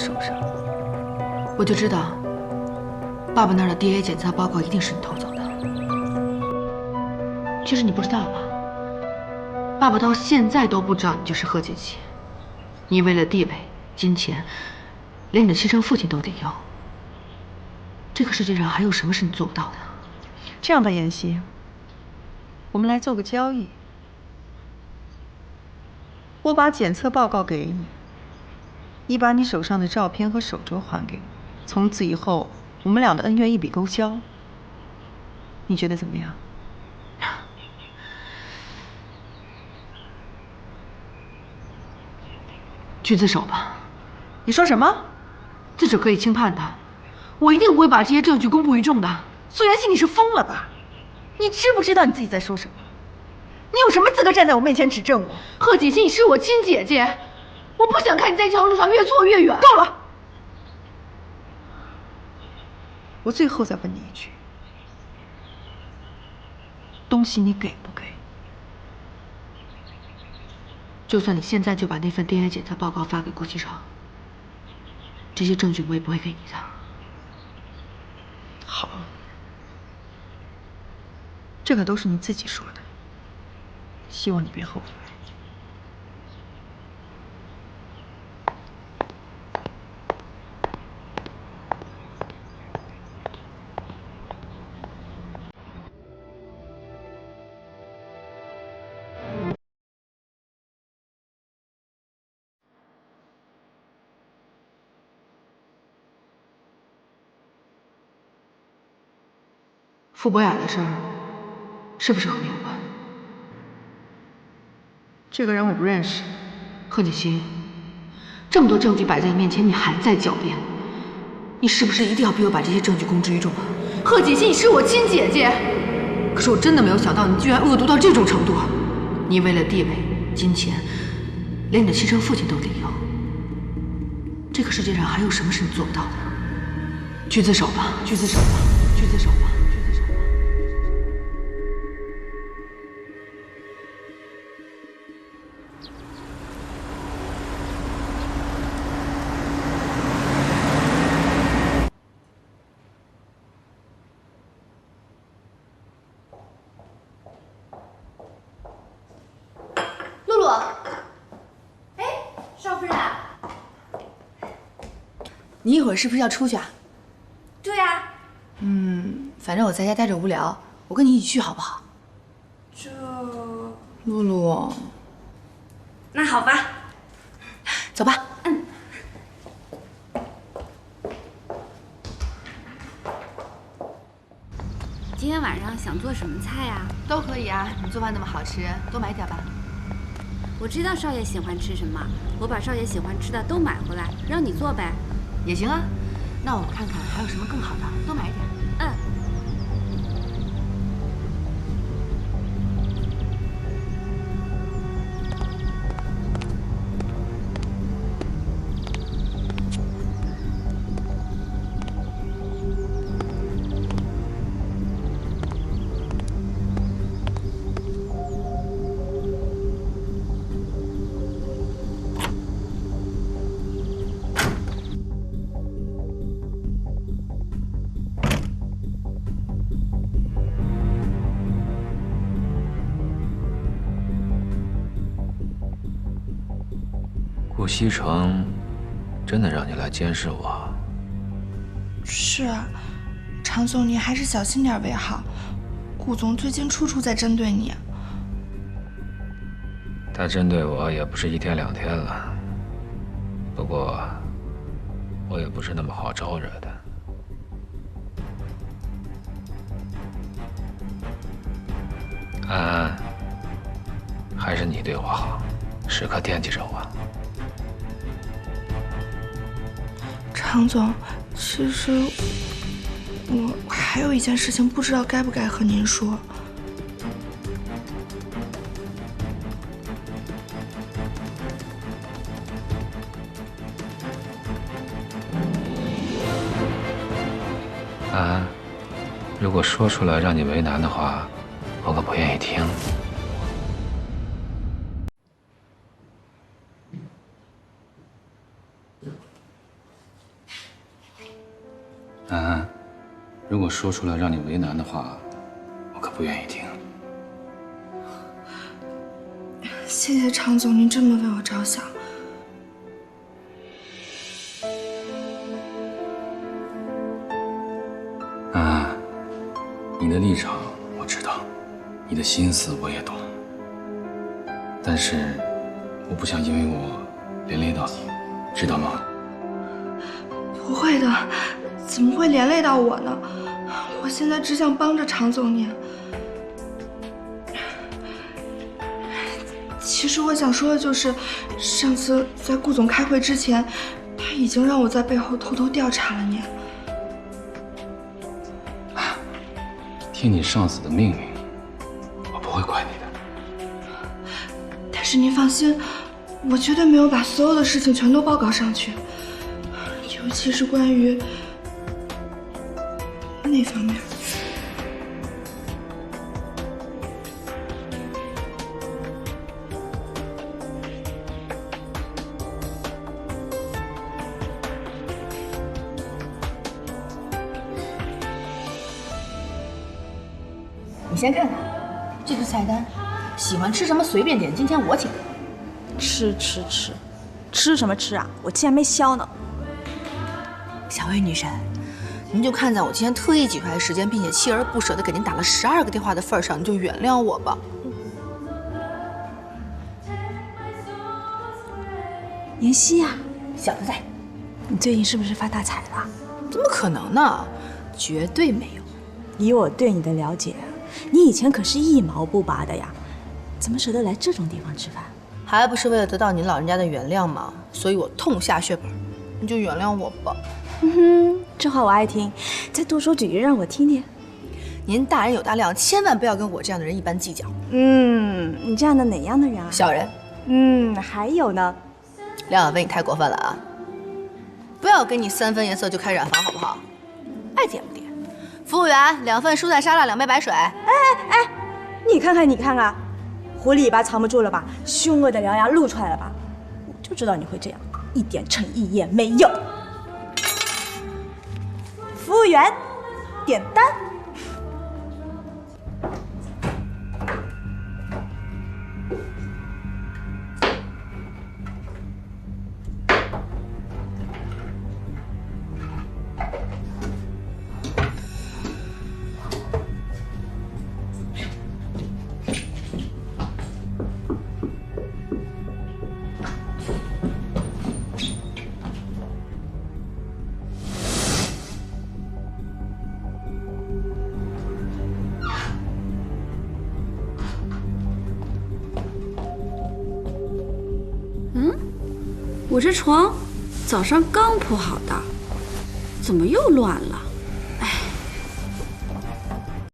手上，我就知道，爸爸那儿的 DNA 检测报告一定是你偷走的。其实你不知道吧？爸爸到现在都不知道你就是贺锦熙，你为了地位、金钱，连你的亲生父亲都得要。这个世界上还有什么是你做不到的？这样吧，妍希，我们来做个交易。我把检测报告给你，你把你手上的照片和手镯还给我，从此以后我们俩的恩怨一笔勾销。你觉得怎么样？去自首吧。你说什么？自首可以轻判的，我一定不会把这些证据公布于众的。苏妍希，你是疯了吧？你知不知道你自己在说什么？你有什么资格站在我面前指证我？贺锦熙，你是我亲姐姐，我不想看你在这条路上越错越远。够了！我最后再问你一句，东西你给不给？就算你现在就把那份 DNA 检测报告发给顾西城，这些证据我也不会给你的。好，这可都是你自己说的，希望你别后悔。傅博雅的事儿是不是和你有关？这个人我不认识。贺锦熙，这么多证据摆在你面前，你还在狡辩，你是不是一定要逼我把这些证据公之于众啊？贺锦熙，你是我亲姐姐，可是我真的没有想到你居然恶毒到这种程度。你为了地位、金钱，连你的亲生父亲都得要。这个世界上还有什么是你做不到的？去自首吧，去自首吧，去自首吧。露露，哎，少夫人，你一会儿是不是要出去啊？对呀。反正我在家待着无聊，我跟你一起去好不好？这……露露，那好吧，走吧。今天晚上想做什么菜呀？都可以啊，你做饭那么好吃，多买点吧。我知道少爷喜欢吃什么，我把少爷喜欢吃的都买回来，让你做呗。也行啊，那我们看看还有什么更好的，多买一点。顾西城真的让你来监视我？是啊，常总，你还是小心点为好。顾总最近处处在针对你。他针对我也不是一天两天了，不过我也不是那么好招惹的。安安，还是你对我好，时刻惦记着我。常总，其实我还有一件事情，不知道该不该和您说。安安，如果说出来让你为难的话，我可不愿意听。安安，如果说出来让你为难的话，我可不愿意听。谢谢常总，您这么为我着想。安安，你的立场我知道，你的心思我也懂，但是我不想因为我连累到你，知道吗？不会的，怎么会连累到我呢？我现在只想帮着常总您。其实我想说的就是，上次在顾总开会之前，他已经让我在背后偷偷调查了您。听你上司的命令，我不会怪你的。但是您放心，我绝对没有把所有的事情全都报告上去，尤其是关于那方面。你先看看这个菜单，喜欢吃什么随便点，今天我请客。吃什么吃啊？我气还没消呢。小魏女神，您就看在我今天特意挤出来的时间，并且锲而不舍地给您打了12个电话的份上，你就原谅我吧。妍希呀，小的在，你最近是不是发大财了？怎么可能呢？绝对没有。以我对你的了解，你以前可是1毛不拔的呀，怎么舍得来这种地方吃饭？还不是为了得到您老人家的原谅吗？所以我痛下血本，你就原谅我吧。这话我爱听，再多说几句让我听听。您大人有大量，千万不要跟我这样的人一般计较。你这样的哪样的人啊？小人。还有呢？梁小飞，你太过分了啊！不要给你3分颜色就开染坊好不好？爱点不点。服务员，2份蔬菜沙拉，2杯白水。你看看，狐狸尾巴藏不住了吧？凶恶的獠牙露出来了吧？我就知道你会这样，一点诚意也没有。服务员，点单。我这床早上刚铺好的，怎么又乱了？